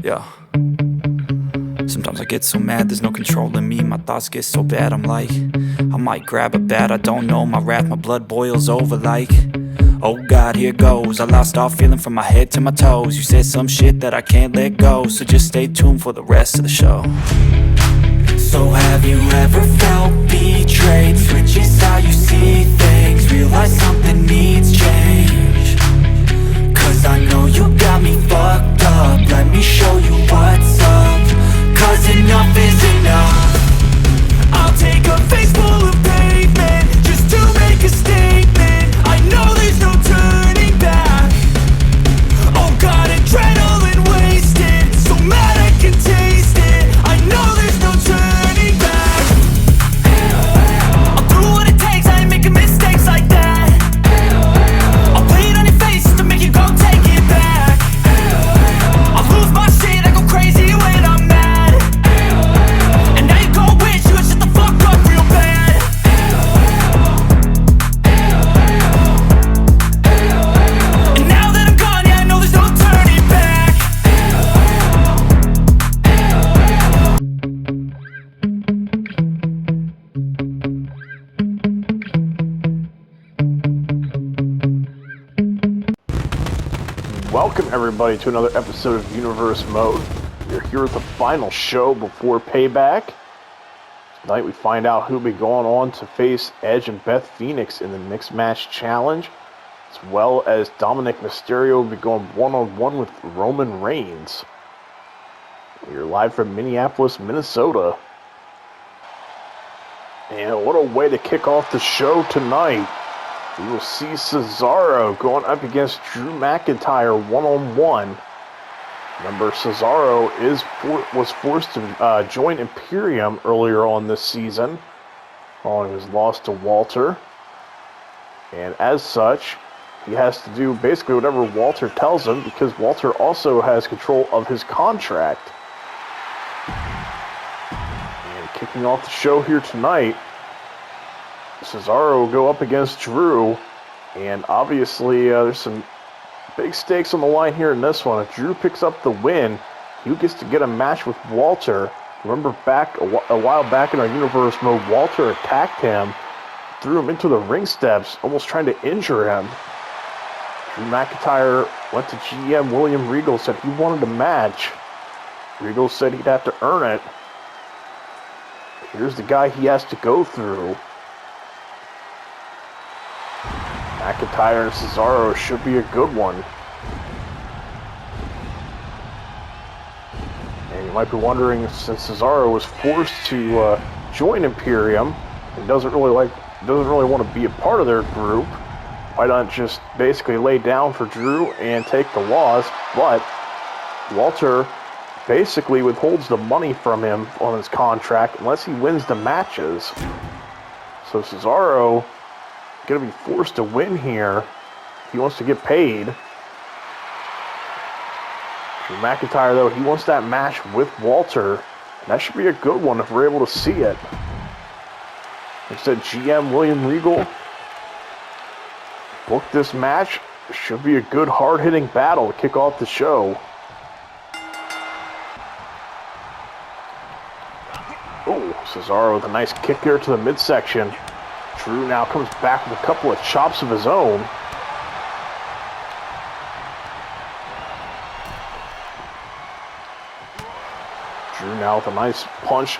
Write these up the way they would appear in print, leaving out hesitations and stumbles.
Yeah. Sometimes I get so mad, there's no controlling me. My thoughts get so bad, I'm like, I might grab a bat, I don't know. My wrath, my blood boils over like, oh God, here goes. I lost all feeling from my head to my toes. You said some shit that I can't let go, so just stay tuned for the rest of the show. So have you ever felt betrayed? Switches how you see things, realize something needs change. Cause I know you got me fucked up, let me show you what's up. Cause enough is enough. I'll take a face full of pavement just to make a statement. I know there's no turning back. Oh God, adrenaline wasted, so mad I can taste it. I know there's no turning back. I'll do what it takes, I ain't making mistakes like that. I'll play it on your face just to make you go take it back. I'll lose my shit, I go crazy when I'm mad. And now you go wish you would shut the fuck up real bad. And now that I'm gone, yeah, I know there's no turning back. Welcome everybody to another episode of Universe Mode. We're here with the final show before Payback. Tonight we find out who'll be going on to face Edge and Beth Phoenix in the Mixed Match Challenge, as well as Dominik Mysterio will be going one-on-one with Roman Reigns. We're live from Minneapolis, Minnesota. And what a way to kick off the show tonight. We will see Cesaro going up against Drew McIntyre one-on-one. Remember, Cesaro was forced to join Imperium earlier on this season, following his loss to Walter. And as such, he has to do basically whatever Walter tells him, because Walter also has control of his contract. And kicking off the show here tonight, Cesaro will go up against Drew, and obviously there's some big stakes on the line here in this one. If Drew picks up the win, he gets to get a match with Walter. Remember back a while back in our Universe Mode, Walter attacked him, threw him into the ring steps, almost trying to injure him. Drew McIntyre went to GM William Regal, said he wanted a match. Regal said he'd have to earn it. Here's the guy he has to go through. McIntyre and Cesaro should be a good one. And you might be wondering, since Cesaro was forced to join Imperium and doesn't really want to be a part of their group, why not just basically lay down for Drew and take the loss? But Walter basically withholds the money from him on his contract unless he wins the matches. So Cesaro going to be forced to win here. He wants to get paid. Drew McIntyre, though, he wants that match with Walter. And that should be a good one if we're able to see it. Instead, GM William Regal booked this match. It should be a good, hard-hitting battle to kick off the show. Oh, Cesaro with a nice kick there to the midsection. Drew now comes back with a couple of chops of his own. Drew now with a nice punch,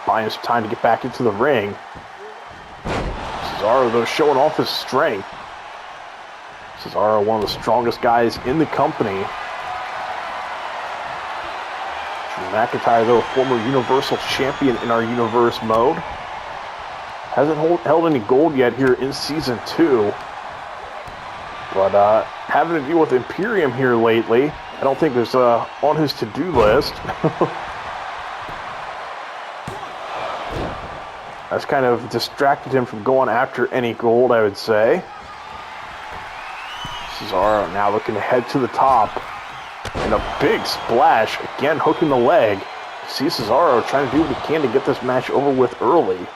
buying some time to get back into the ring. Cesaro, though, showing off his strength. Cesaro, one of the strongest guys in the company. Drew McIntyre, though, a former Universal Champion in our Universe Mode. Hasn't held any gold yet here in Season 2. But having to deal with Imperium here lately, I don't think there's on his to-do list. That's kind of distracted him from going after any gold, I would say. Cesaro now looking to head to the top. And a big splash, again hooking the leg. See Cesaro trying to do what he can to get this match over with early.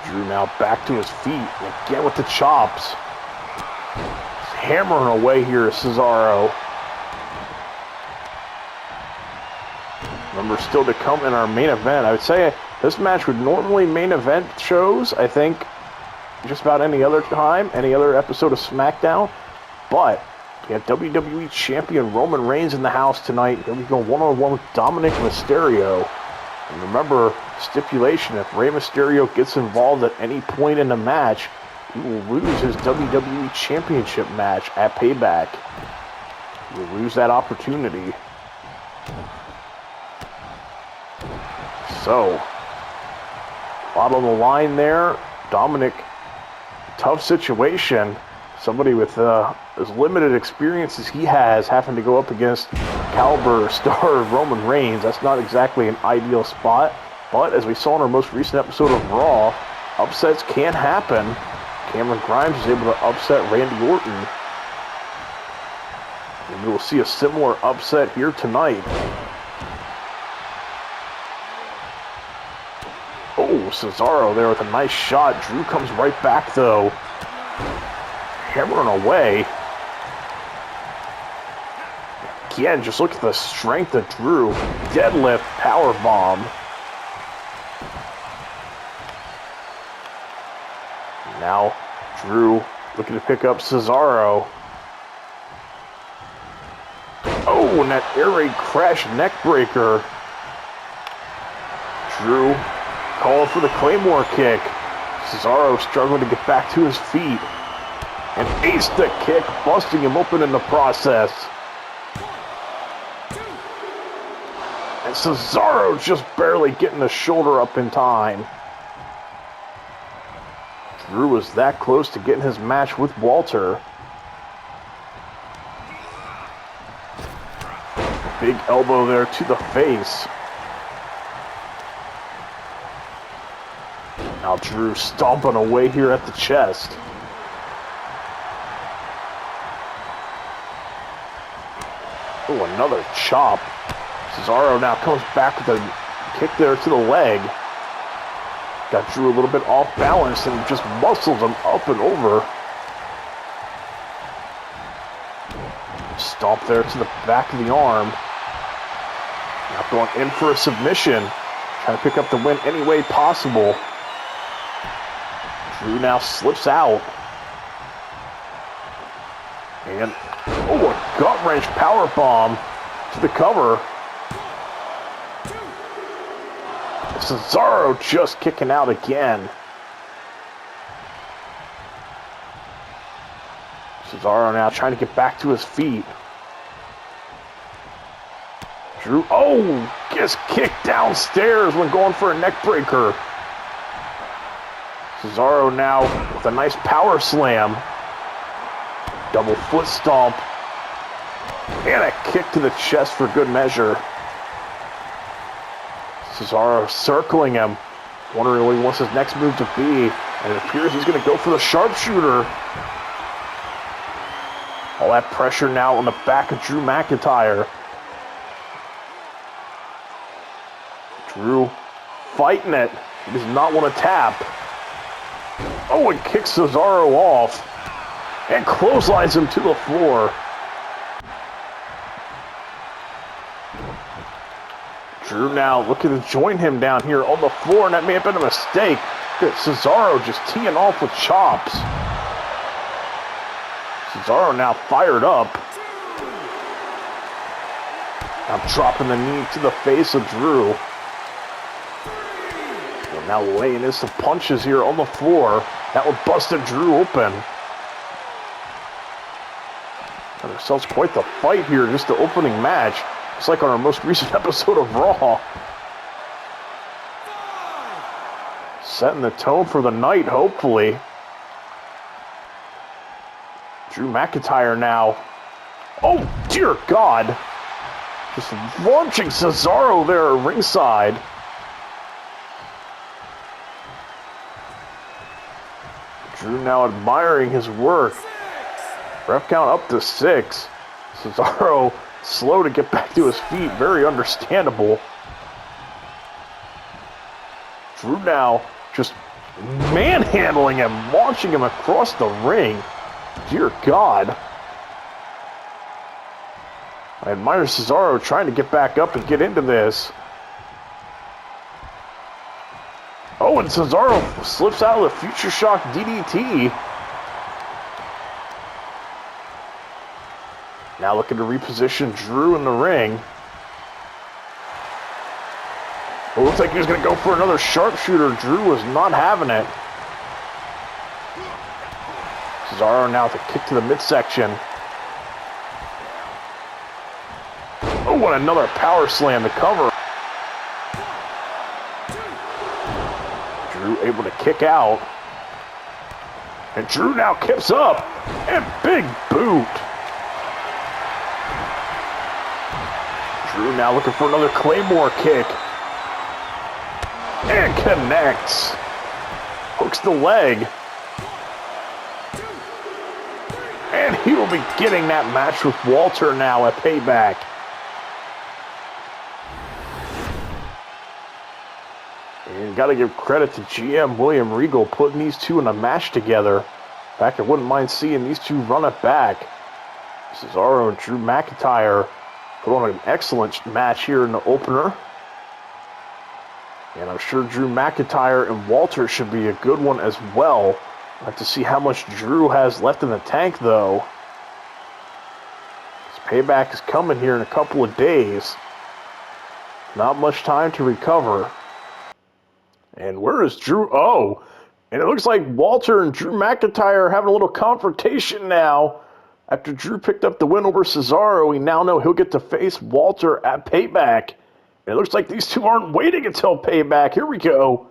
Drew now back to his feet, and again with the chops. hammering away here at Cesaro. Remember, still to come in our main event. I would say this match would normally main event shows, I think, just about any other time, any other episode of Smackdown. But we have WWE Champion Roman Reigns in the house tonight. He'll be going one-on-one with Dominik Mysterio. And remember, stipulation, if Rey Mysterio gets involved at any point in the match, he will lose his WWE Championship match at Payback. He will lose that opportunity. So, a lot on the line there. Dominik, tough situation. Somebody with as limited experience as he has, having to go up against caliber star Roman Reigns. That's not exactly an ideal spot. But as we saw in our most recent episode of Raw, upsets can happen. Cameron Grimes is able to upset Randy Orton. And we will see a similar upset here tonight. Oh, Cesaro there with a nice shot. Drew comes right back though. Hammering away. Again, just look at the strength of Drew. Deadlift, powerbomb. Now, Drew looking to pick up Cesaro. Oh, and that air raid crash neck breaker. Drew calling for the Claymore kick. Cesaro struggling to get back to his feet. And aced the kick, busting him open in the process. And Cesaro just barely getting the shoulder up in time. Drew was that close to getting his match with Walter. Big elbow there to the face. Now Drew stomping away here at the chest. Oh, another chop. Cesaro now comes back with a kick there to the leg. Got Drew a little bit off balance and just muscles him up and over. Stomp there to the back of the arm. Now going in for a submission. Trying to pick up the win any way possible. Drew now slips out. And, oh, a gut-wrench powerbomb to the cover. Cesaro just kicking out again. Cesaro now trying to get back to his feet. Drew, oh, gets kicked downstairs when going for a neck breaker. Cesaro now with a nice power slam. Double foot stomp. And a kick to the chest for good measure. Cesaro circling him, wondering what he wants his next move to be. And it appears he's going to go for the sharpshooter. All that pressure now on the back of Drew McIntyre. Drew fighting it. He does not want to tap. Oh, and kicks Cesaro off. And clotheslines him to the floor. Drew now looking to join him down here on the floor, and that may have been a mistake. Cesaro just teeing off with chops. Cesaro now fired up. Now dropping the knee to the face of Drew. And now laying in some punches here on the floor. That would busted Drew open. Got ourselves quite the fight here, just the opening match. It's like on our most recent episode of Raw. Setting the tone for the night, hopefully. Drew McIntyre now. Oh, dear God. Just launching Cesaro there at ringside. Drew now admiring his work. Ref count up to 6. Cesaro slow to get back to his feet. Very understandable. Drew now just manhandling him, launching him across the ring. Dear God. I admire Cesaro trying to get back up and get into this. Oh, and Cesaro slips out of the Future Shock DDT. Now looking to reposition Drew in the ring. It looks like he was going to go for another sharpshooter. Drew was not having it. Cesaro now with a kick to the midsection. Oh, and another power slam to cover. Drew able to kick out. And Drew now kicks up. And big boot. Drew now looking for another Claymore kick. And connects. Hooks the leg. And he will be getting that match with Walter now at Payback. And got to give credit to GM William Regal putting these two in a match together. In fact, I wouldn't mind seeing these two run it back. Cesaro and Drew McIntyre put on an excellent match here in the opener. And I'm sure Drew McIntyre and Walter should be a good one as well. I'd like to see how much Drew has left in the tank, though. This Payback is coming here in a couple of days. Not much time to recover. And where is Drew? Oh, and it looks like Walter and Drew McIntyre are having a little confrontation now. After Drew picked up the win over Cesaro, we now know he'll get to face Walter at Payback. And it looks like these two aren't waiting until Payback. Here we go.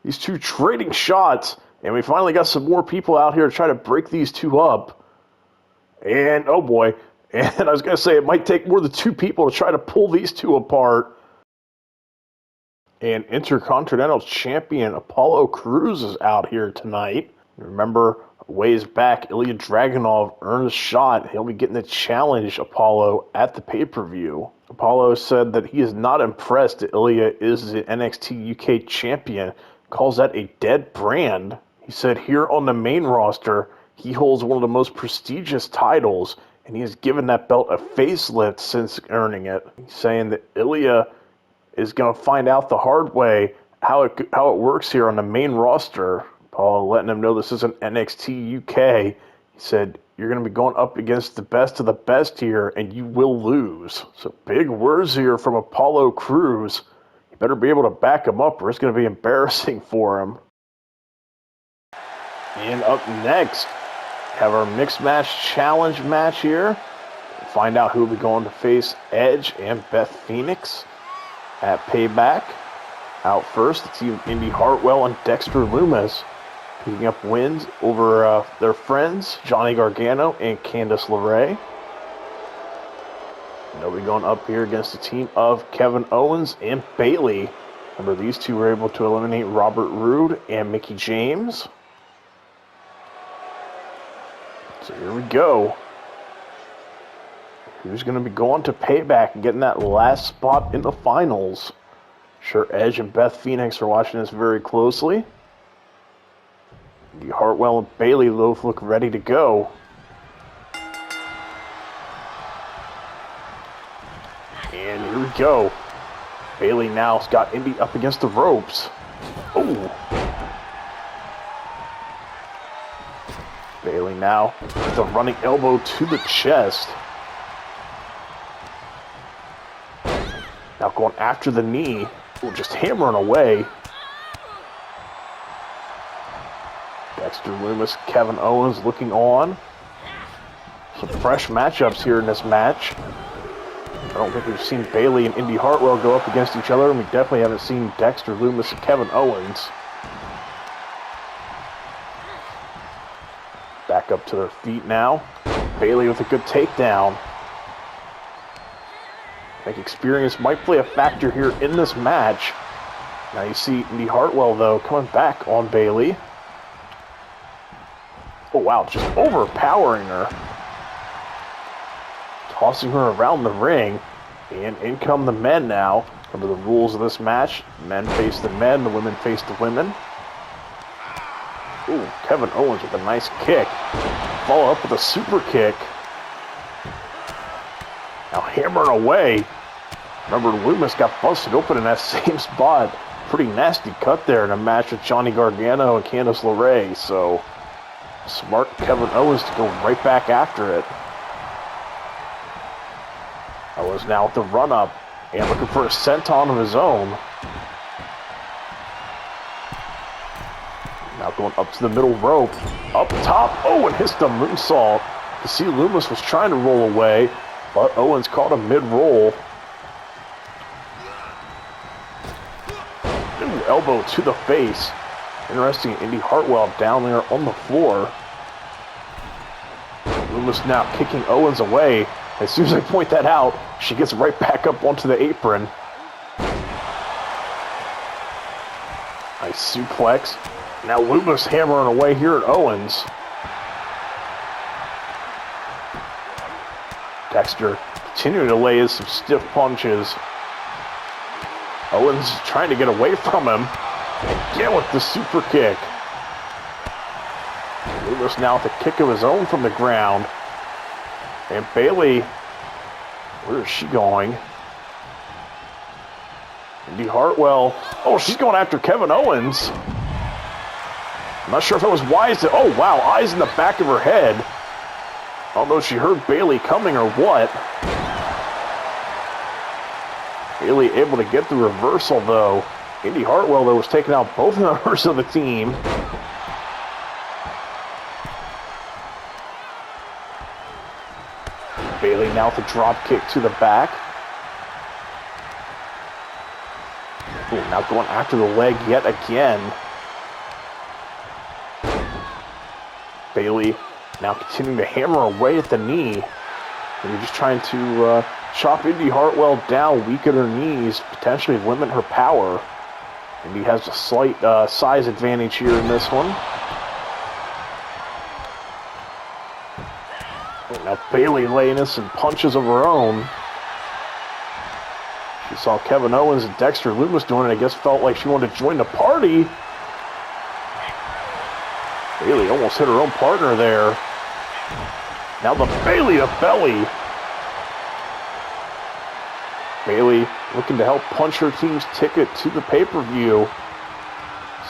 These two trading shots. And we finally got some more people out here to try to break these two up. And, oh boy. And I was going to say, it might take more than two people to try to pull these two apart. And Intercontinental Champion Apollo Crews is out here tonight. Remember, a ways back, Ilja Dragunov earned a shot. He'll be getting to challenge Apollo at the pay-per-view. Apollo said that he is not impressed that Ilja is the NXT UK champion. Calls that a dead brand. He said here on the main roster, he holds one of the most prestigious titles, and he has given that belt a facelift since earning it. He's saying that Ilja is going to find out the hard way how it works here on the main roster. Paul letting him know this isn't NXT UK. He said, you're going to be going up against the best of the best here, and you will lose. So big words here from Apollo Crews. You better be able to back him up, or it's going to be embarrassing for him. And up next, have our mixed match challenge match here. We'll find out who will be going to face Edge and Beth Phoenix at Payback. Out first, the team Indy Hartwell and Dexter Lumis, picking up wins over their friends, Johnny Gargano and Candice LeRae. And they'll be going up here against the team of Kevin Owens and Bayley. Remember, these two were able to eliminate Robert Roode and Mickie James. So here we go. Who's going to be going to Payback and getting that last spot in the finals? Sure, Edge and Beth Phoenix are watching this very closely. Hartwell and Bayley both look ready to go. And here we go. Bayley now's got Indy up against the ropes. Oh. Bayley now with a running elbow to the chest. Now going after the knee. Ooh, just hammering away. Dexter Lumis, Kevin Owens looking on. Some fresh matchups here in this match. I don't think we've seen Bayley and Indy Hartwell go up against each other, and we definitely haven't seen Dexter Lumis and Kevin Owens. Back up to their feet now. Bayley with a good takedown. I think experience might play a factor here in this match. Now you see Indy Hartwell, though, coming back on Bayley. Oh, wow, just overpowering her. Tossing her around the ring. And in come the men now. Remember the rules of this match. Men face the men, the women face the women. Ooh, Kevin Owens with a nice kick. Follow up with a super kick. Now hammering away. Remember, Loomis got busted open in that same spot. Pretty nasty cut there in a match with Johnny Gargano and Candice LeRae. So, smart Kevin Owens to go right back after it. Owens now with the run-up and looking for a senton of his own. Now going up to the middle rope. Up top. Oh, and hits the moonsault. You see Loomis was trying to roll away, but Owens caught him mid-roll. Ooh, elbow to the face. Interesting, Indy Hartwell down there on the floor. Loomis now kicking Owens away. As soon as I point that out, she gets right back up onto the apron. Nice suplex. Now Loomis hammering away here at Owens. Dexter continuing to lay in some stiff punches. Owens trying to get away from him. Again with the super kick. Loomis now with a kick of his own from the ground. And Bayley, where is she going? Indy Hartwell. Oh, she's going after Kevin Owens. I'm not sure if it was wise to... Oh, wow, eyes in the back of her head. I don't know if she heard Bayley coming or what. Bayley able to get the reversal, though. Indy Hartwell, though, was taking out both members of the team. Bayley now with a drop kick to the back. Ooh, now going after the leg yet again. Bayley now continuing to hammer away at the knee. And you're just trying to chop Indy Hartwell down, weaken her knees, potentially limit her power. Indy has a slight size advantage here in this one. Now Bayley laying in some punches of her own. She saw Kevin Owens and Dexter Loomis doing it. I guess felt like she wanted to join the party. Bayley almost hit her own partner there. Now the Bayley to belly. Bayley looking to help punch her team's ticket to the pay-per-view.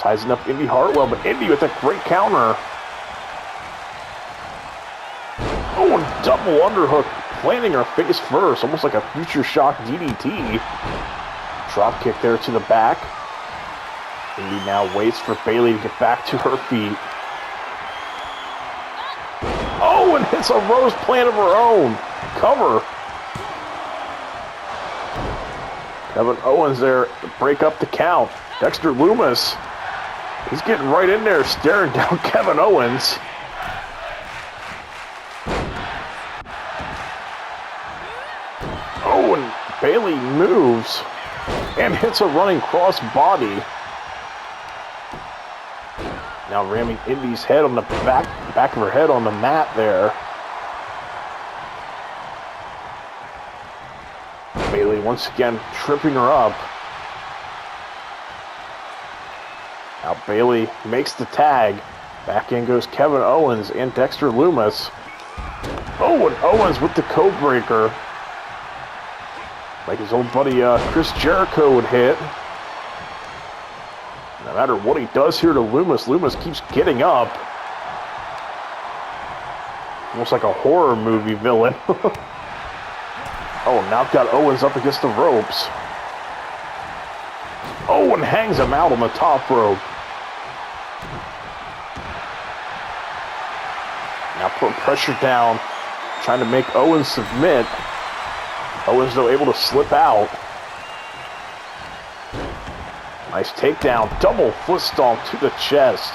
Sizing up Indy Hartwell, but Indy with a great counter. Oh, and double underhook, planting her face first, almost like a Future Shock DDT. Drop kick there to the back. Indy now waits for Bayley to get back to her feet. Oh, and hits a rose plant of her own. Cover. Kevin Owens there to break up the count. Dexter Loomis, he's getting right in there, staring down Kevin Owens. Oh, and Bayley moves and hits a running cross body. Now ramming Indy's head on the back of her head on the mat there. Bayley once again tripping her up. Now Bayley makes the tag. Back in goes Kevin Owens and Dexter Loomis. Oh, and Owens with the code breaker. Like his old buddy Chris Jericho would hit. No matter what he does here to Loomis, Loomis keeps getting up. Almost like a horror movie villain. Oh, now got Owens up against the ropes. Oh, and hangs him out on the top rope. Now putting pressure down, trying to make Owens submit. Owens, though, able to slip out. Nice takedown, double foot stomp to the chest.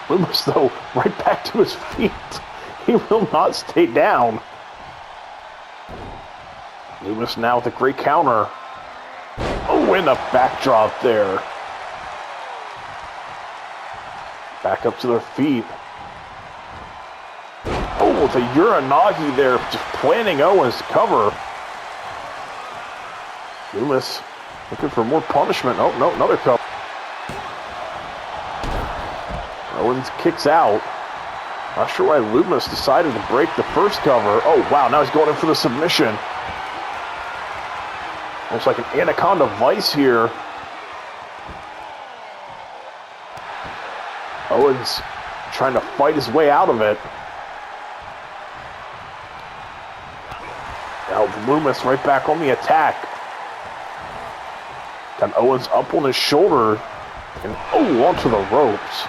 Loomis, though, right back to his feet. He will not stay down. Loomis now with a great counter. Oh, and a backdrop there. Back up to their feet. Oh, with a Uranagi there, just planting Owens to cover. Loomis looking for more punishment. Oh, no, another cover. Owens kicks out. Not sure why Loomis decided to break the first cover. Oh, wow, now he's going in for the submission. Looks like an anaconda vice here. Owens trying to fight his way out of it. Now Loomis right back on the attack. Got Owens up on his shoulder. And onto the ropes.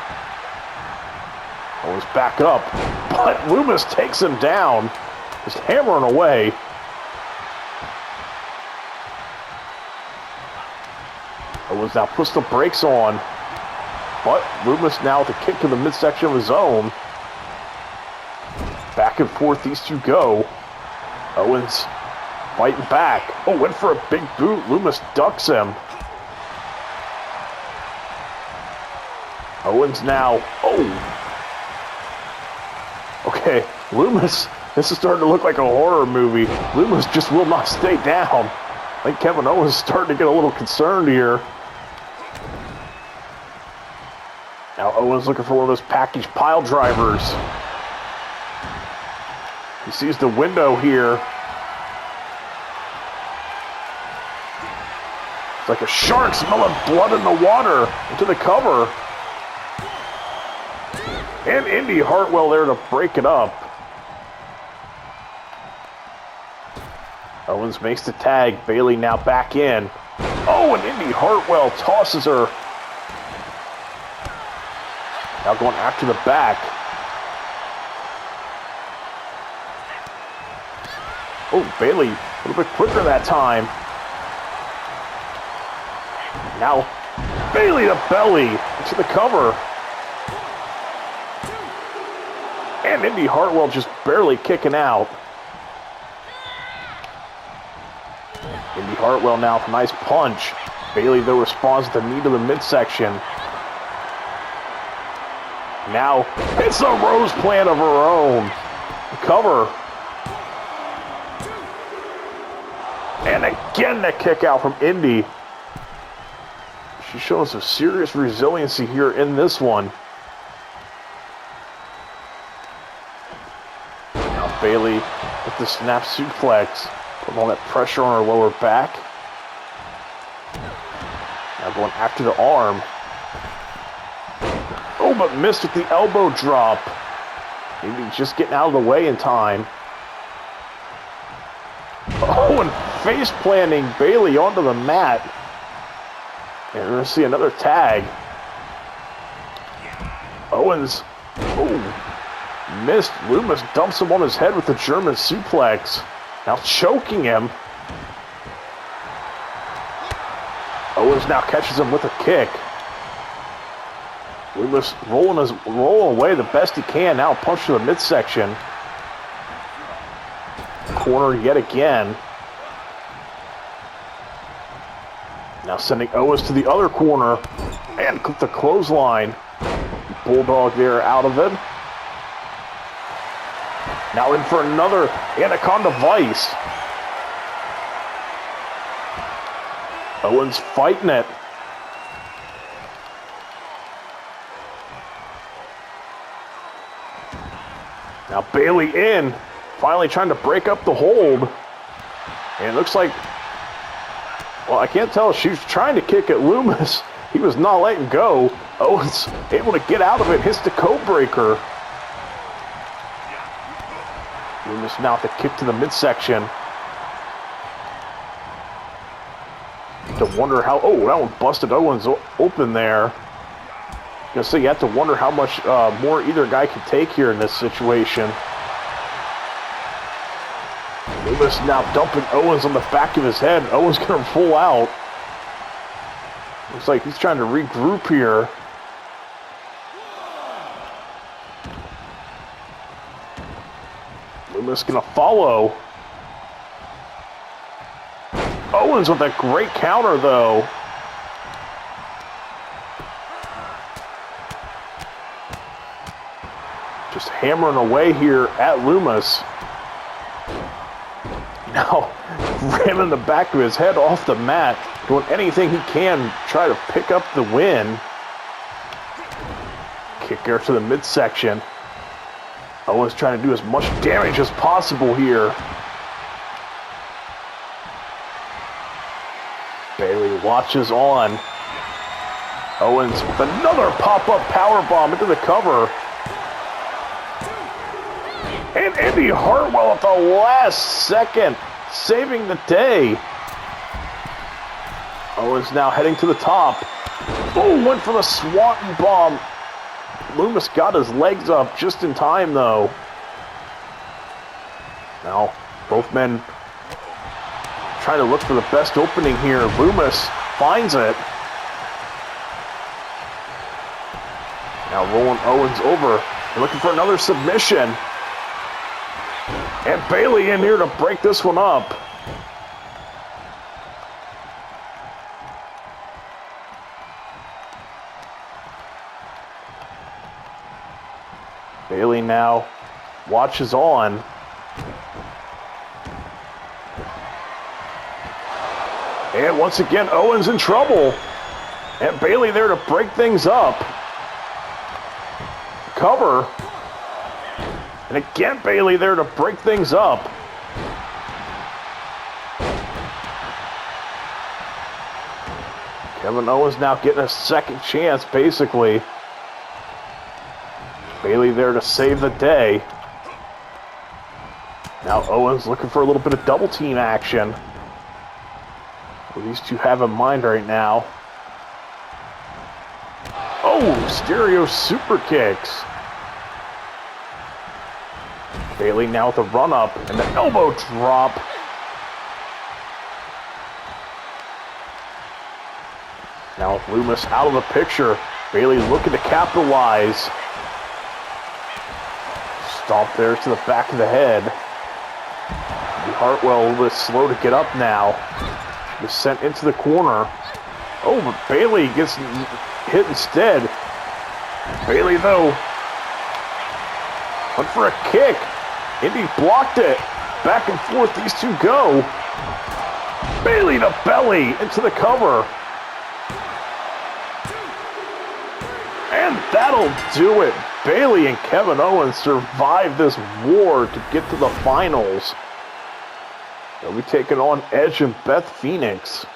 Owens back up. But Loomis takes him down. Just hammering away. Owens now puts the brakes on. But Loomis now with a kick to the midsection of his own. Back and forth these two go. Owens fighting back. Oh, went for a big boot. Loomis ducks him. Owens now. Okay, Loomis. This is starting to look like a horror movie. Loomis just will not stay down. I think Kevin Owens is starting to get a little concerned here. Now Owens looking for one of those package pile drivers. He sees the window here. It's like a shark smelling blood in the water into the cover. And Indy Hartwell there to break it up. Owens makes the tag. Bayley now back in. Oh, and Indy Hartwell tosses her. Now going after the back. Oh, Bayley a little bit quicker that time. Now Bayley to belly into the cover. And Indy Hartwell just barely kicking out. Indy Hartwell now with a nice punch. Bayley though responds to the knee to the midsection. Now it's a rose plant of her own. Cover. And again the kick out from Indy. She's showing some serious resiliency here in this one. Now Bayley with the snap suplex. Putting all that pressure on her lower back. Now going after the arm. Oh, but missed with the elbow drop. Maybe just getting out of the way in time. Oh, and face planting Bayley onto the mat. And we're going to see another tag. Owens. Oh, missed. Loomis dumps him on his head with the German suplex. Now choking him. Owens now catches him with a kick. Loomis rolling away the best he can. Now punch to the midsection. Corner yet again. Now sending Owens to the other corner. And the clothesline. Bulldog there out of it. Now in for another Anaconda Vice. Owens fighting it. Now Bayley in. Finally trying to break up the hold. And it looks like, well, I can't tell if she's trying to kick at Loomis. He was not letting go. Owens able to get out of it. Hits the code breaker. Loomis now with the kick to the midsection. To wonder how, oh, that one busted Owens open there. So you have to wonder how much more either guy can take here in this situation. Loomis now dumping Owens on the back of his head. Owens gonna pull out. Looks like he's trying to regroup here. Loomis gonna follow. Owens with a great counter though. Just hammering away here at Loomis. Now ramming the back of his head off the mat. Doing anything he can try to pick up the win. Kicker to the midsection. Owens trying to do as much damage as possible here. watches on. Owens with another pop-up powerbomb into the cover. And Indy Hartwell at the last second, saving the day. Owens now heading to the top. Oh, went for the Swanton bomb. Loomis got his legs up just in time, though. Now, both men trying to look for the best opening here. Loomis finds it. Now rolling Owens over. They're looking for another submission. And Bayley in here to break this one up. Bayley now watches on. And once again, Owens in trouble. And Bayley there to break things up. Cover. And again, Bayley there to break things up. Kevin Owens now getting a second chance, basically. Bayley there to save the day. Now Owens looking for a little bit of double team action. What these two have in mind right now. Oh, Mysterio super kicks. Bayley now with a run up and the elbow drop. Now with Loomis out of the picture, Bayley looking to capitalize. Stomp there to the back of the head. Hartwell a little bit slow to get up now. Is sent into the corner. Oh, but Bayley gets hit instead. Bayley, though, went for a kick. Indy blocked it. Back and forth these two go. Bayley to belly into the cover. And that'll do it. Bayley and Kevin Owens survive this war to get to the finals. They'll be taking on Edge and Beth Phoenix.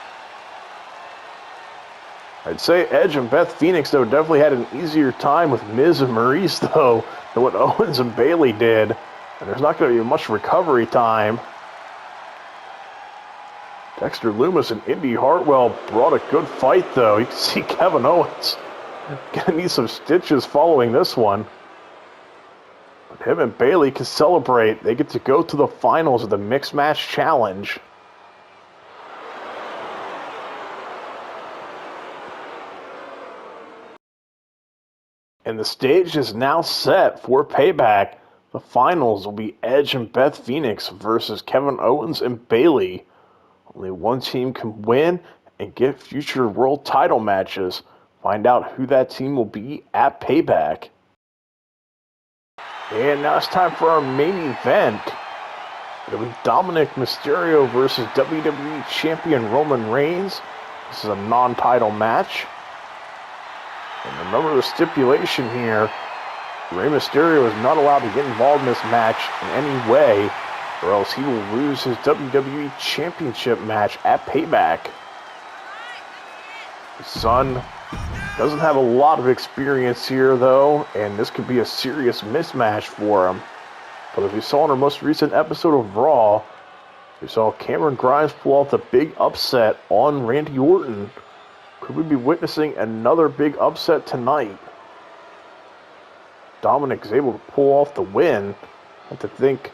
I'd say Edge and Beth Phoenix, though, definitely had an easier time with Miz and Maurice, though, than what Owens and Bayley did. And there's not going to be much recovery time. Dexter Loomis and Indy Hartwell brought a good fight, though. You can see Kevin Owens gonna need some stitches following this one. But him and Bayley can celebrate. They get to go to the finals of the Mixed Match Challenge. And the stage is now set for Payback. The finals will be Edge and Beth Phoenix versus Kevin Owens and Bayley. Only one team can win and get future world title matches. Find out who that team will be at Payback. And now it's time for our main event. It'll be Dominik Mysterio versus WWE Champion Roman Reigns. This is a non-title match. And remember the stipulation here. Rey Mysterio is not allowed to get involved in this match in any way, or else he will lose his WWE Championship match at Payback. His son doesn't have a lot of experience here, though, and this could be a serious mismatch for him. But as we saw in our most recent episode of Raw, we saw Cameron Grimes pull off the big upset on Randy Orton. Could we be witnessing another big upset tonight? Dominik is able to pull off the win. I have to think,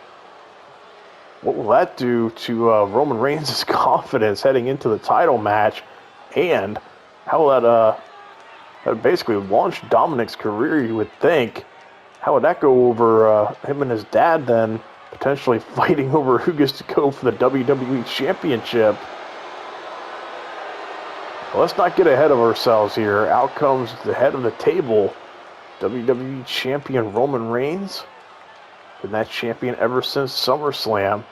what will that do to Roman Reigns' confidence heading into the title match? And how will that basically launch Dominik's career, you would think? How would that go over him and his dad then, potentially fighting over who gets to go for the WWE Championship? Well, let's not get ahead of ourselves here. Out comes the head of the table, WWE Champion Roman Reigns. Been that champion ever since SummerSlam.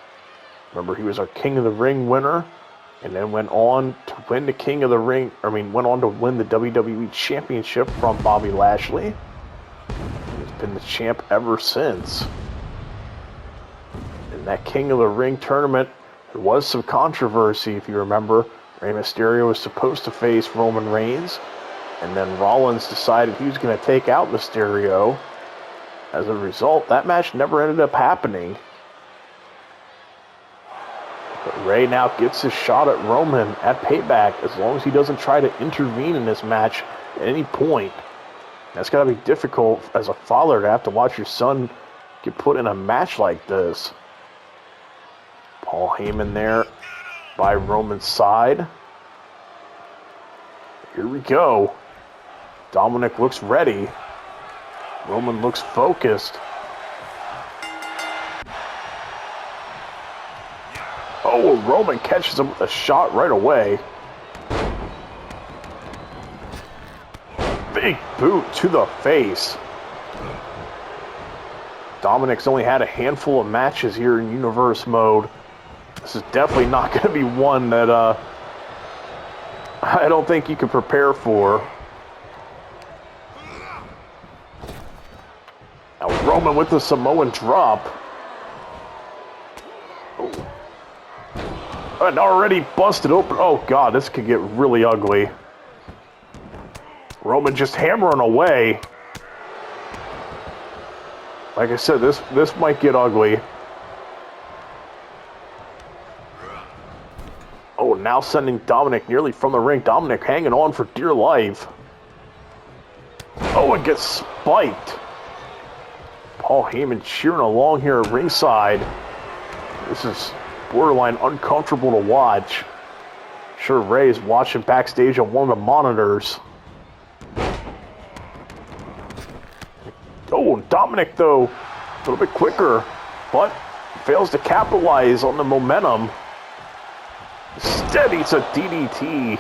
Remember, he was our King of the Ring winner, and then went on to win the King of the Ring, went on to win the WWE Championship from Bobby Lashley. He's been the champ ever since. In that King of the Ring tournament, there was some controversy, if you remember. Rey Mysterio was supposed to face Roman Reigns, and then Rollins decided he was going to take out Mysterio. As a result, that match never ended up happening. But Rey now gets his shot at Roman at Payback as long as he doesn't try to intervene in this match at any point. That's got to be difficult as a father to have to watch your son get put in a match like this. Paul Heyman there by Roman's side. Here we go. Dominik looks ready. Roman looks focused. Oh, Roman catches him with a shot right away. Big boot to the face. Dominik's only had a handful of matches here in Universe mode. This is definitely not going to be one that I don't think you can prepare for. Now Roman with the Samoan drop. Oh. And already busted open. Oh God, this could get really ugly. Roman just hammering away. Like I said, this might get ugly. Oh, now sending Dominik nearly from the ring. Dominik hanging on for dear life. Oh, and gets spiked. Paul Heyman cheering along here at ringside. This is borderline uncomfortable to watch. I'm sure Ray is watching backstage on one of the monitors. Oh, Dominik, though, a little bit quicker, but fails to capitalize on the momentum. Instead, it's a DDT.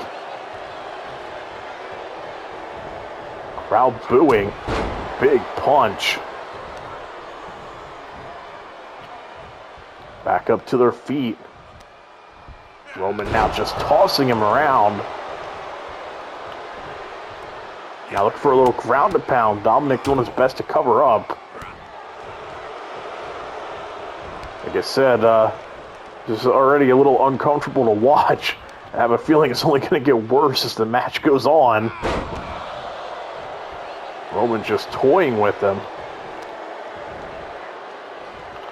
Crowd booing. Big punch. Back up to their feet. Roman now just tossing him around. Now look for a little ground and pound. Dominik doing his best to cover up. Like I said, this is already a little uncomfortable to watch. I have a feeling it's only going to get worse as the match goes on. Roman just toying with him.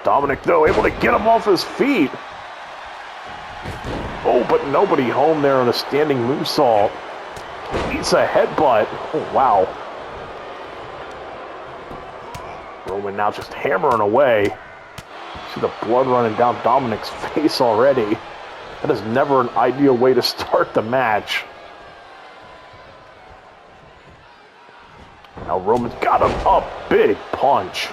Dominik, though, able to get him off his feet. Oh, but nobody home there on a standing moonsault. Eats a headbutt. Oh, wow. Roman now just hammering away. See the blood running down Dominik's face already. That is never an ideal way to start the match. Now Roman's got him up. Big punch.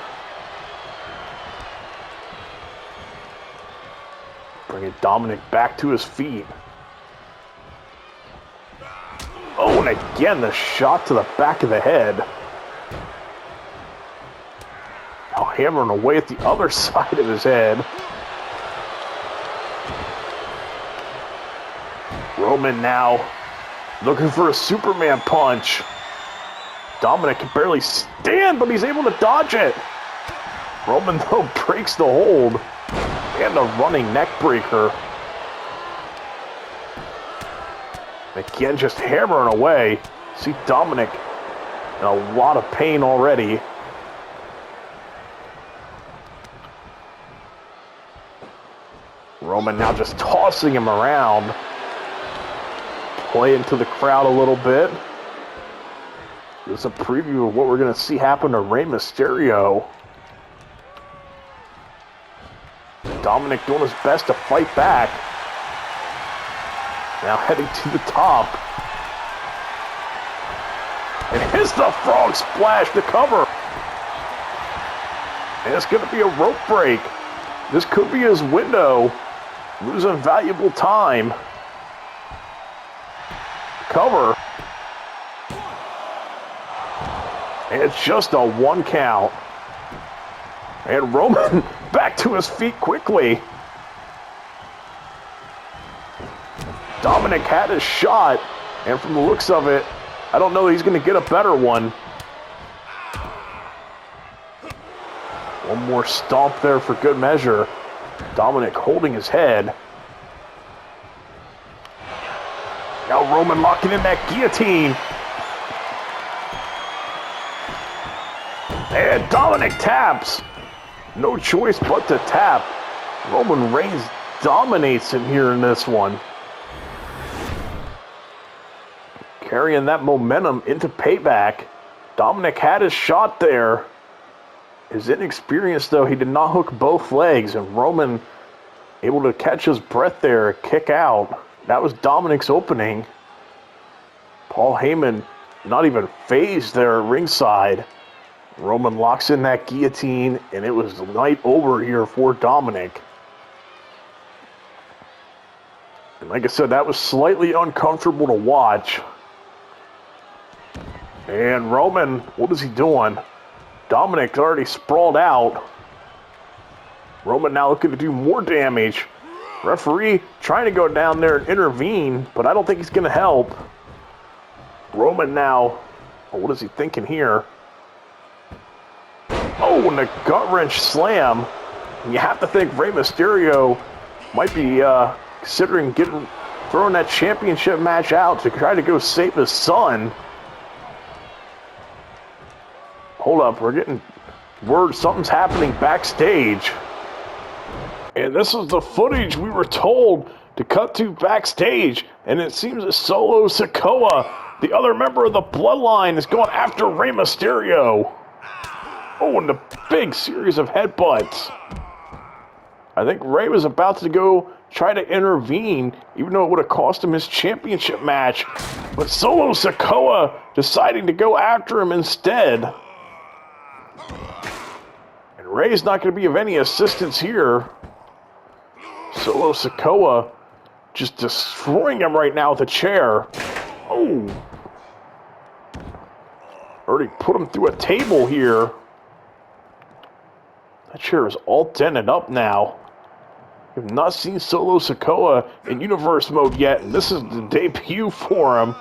Bringing Dominik back to his feet. Oh, and again, the shot to the back of the head. Now hammering away at the other side of his head. Roman now looking for a Superman punch. Dominik can barely stand, but he's able to dodge it. Roman, though, breaks the hold. And a running neck breaker. Again, just hammering away. See Dominik in a lot of pain already. Roman now just tossing him around. Play into the crowd a little bit. This is a preview of what we're going to see happen to Rey Mysterio. Dominik doing his best to fight back. Now heading to the top. And here's the frog splash to cover. And it's going to be a rope break. This could be his window. Losing valuable time. Cover. And it's just a 1 count. And Roman back to his feet quickly. Dominik had his shot, and from the looks of it, I don't know that he's going to get a better one. One more stomp there for good measure. Dominik holding his head. now Roman locking in that guillotine. And Dominik taps. No choice but to tap. Roman Reigns dominates him here in this one. Carrying that momentum into Payback. Dominik had his shot there. His inexperience, though, he did not hook both legs, and Roman able to catch his breath there, kick out. That was Dominik's opening. Paul Heyman not even phased there at ringside. Roman locks in that guillotine, and it was night over here for Dominik. And like I said, that was slightly uncomfortable to watch. And Roman, what is he doing? Dominik's already sprawled out. Roman now looking to do more damage. Referee trying to go down there and intervene, but I don't think he's going to help. Roman now, what is he thinking here? Oh, and a gut-wrench slam. And you have to think Rey Mysterio might be considering throwing that championship match out to try to go save his son. Hold up, we're getting word something's happening backstage. And this is the footage we were told to cut to backstage. And it seems that Solo Sikoa, the other member of the Bloodline, is going after Rey Mysterio. Oh, and a big series of headbutts. I think Rey was about to go try to intervene, even though it would have cost him his championship match. But Solo Sikoa deciding to go after him instead. And Rey's not going to be of any assistance here. Solo Sikoa just destroying him right now with a chair. Oh. Already put him through a table here. That chair is all dented up now. We've not seen Solo Sikoa in Universe mode yet, and this is the debut for him.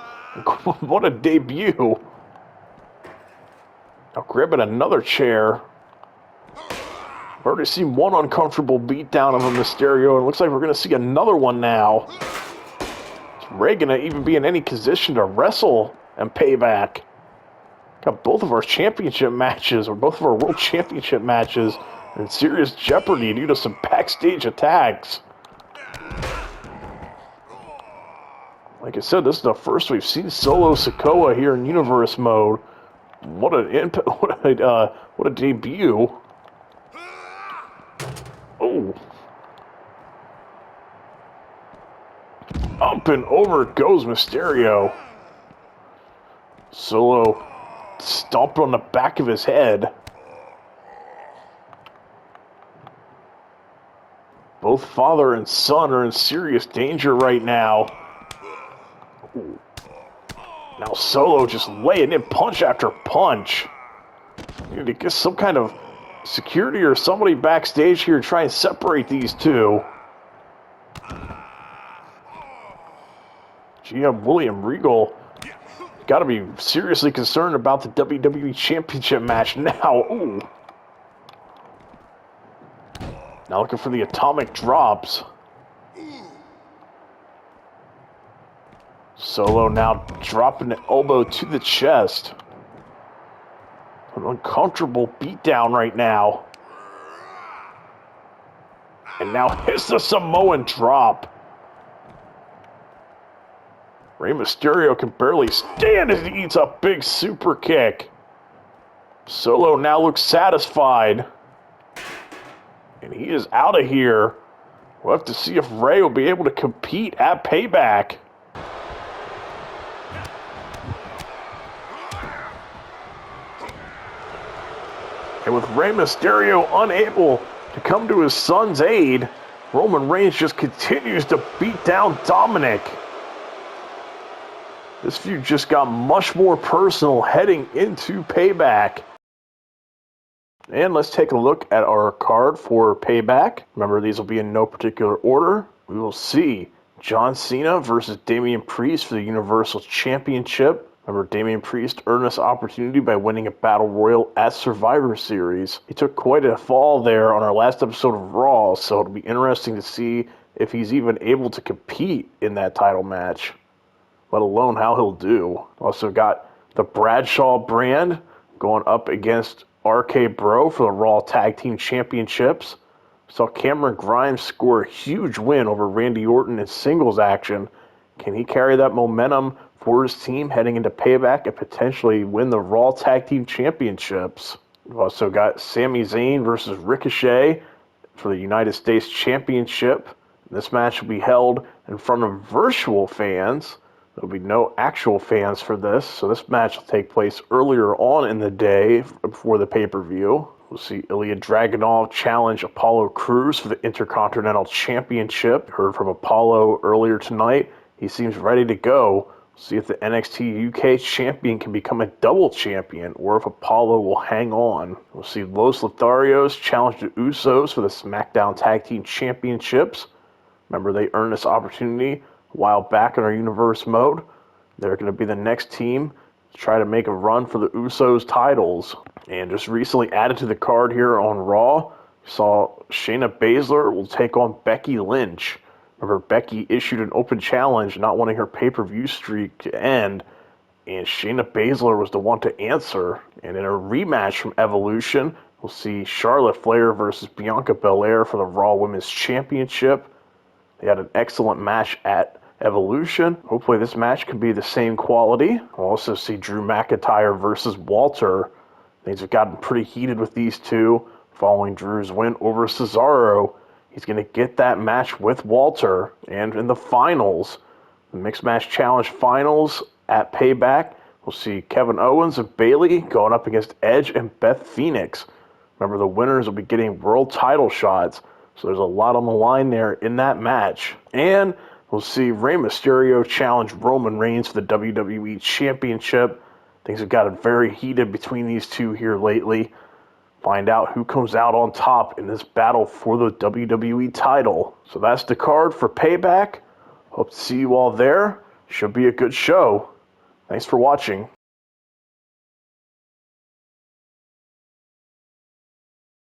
What a debut. Now grabbing another chair. We've already seen one uncomfortable beatdown of a Mysterio, and it looks like we're going to see another one now. Is Rey going to even be in any position to wrestle and Payback? Got both of our championship matches, or both of our world championship matches, in serious jeopardy due to some backstage attacks. Like I said, this is the first we've seen Solo Sikoa here in Universe mode. What a debut! Oh, up and over goes Mysterio. Solo stomped on the back of his head. Both father and son are in serious danger right now. Ooh. Now Solo just laying in punch after punch. You need to get some kind of security or somebody backstage here to try and separate these two. GM William Regal got to be seriously concerned about the WWE Championship match now. Ooh. Now looking for the atomic drops. Solo now dropping an elbow to the chest. An uncomfortable beatdown right now. And now hits the Samoan drop. Rey Mysterio can barely stand as he eats a big super kick. Solo now looks satisfied. And he is out of here. We'll have to see if Rey will be able to compete at Payback. And with Rey Mysterio unable to come to his son's aid, Roman Reigns just continues to beat down Dominik. This feud just got much more personal heading into Payback. And let's take a look at our card for Payback. Remember, these will be in no particular order. We will see John Cena versus Damian Priest for the Universal Championship. Remember, Damian Priest earned this opportunity by winning a Battle Royal at Survivor Series. He took quite a fall there on our last episode of Raw, so it'll be interesting to see if he's even able to compete in that title match. let alone how he'll do. Also got the Bradshaw brand going up against RK Bro for the Raw Tag Team Championships. Saw Cameron Grimes score a huge win over Randy Orton in singles action. Can he carry that momentum for his team heading into Payback and potentially win the Raw Tag Team Championships? We've also got Sami Zayn versus Ricochet for the United States Championship. This match will be held in front of virtual fans. There'll be no actual fans for this, so this match will take place earlier on in the day before the pay-per-view. We'll see Ilja Dragunov challenge Apollo Crews for the Intercontinental Championship. Heard from Apollo earlier tonight. He seems ready to go. See if the NXT UK champion can become a double champion or if Apollo will hang on. We'll see Los Lotharios challenge the Usos for the Smackdown Tag Team Championships. Remember, they earned this opportunity a while back in our Universe mode. They're going to be the next team to try to make a run for the Usos titles. And just recently added to the card here on Raw, saw Shayna Baszler will take on Becky Lynch. Remember, Becky issued an open challenge not wanting her pay-per-view streak to end, and Shayna Baszler was the one to answer. And in a rematch from Evolution, we'll see Charlotte Flair versus Bianca Belair for the Raw Women's Championship. They had an excellent match at Evolution. Hopefully this match can be the same quality. We'll also see Drew McIntyre versus Walter. Things have gotten pretty heated with these two following Drew's win over Cesaro. He's going to get that match with Walter. And in the finals, the Mixed Match Challenge finals at Payback, we'll see Kevin Owens and Bayley going up against Edge and Beth Phoenix. Remember, the winners will be getting world title shots, so there's a lot on the line there in that match. And we'll see Rey Mysterio challenge Roman Reigns for the WWE Championship. Things have gotten very heated between these two here lately. Find out who comes out on top in this battle for the WWE title. So that's the card for Payback. Hope to see you all there. Should be a good show. Thanks for watching.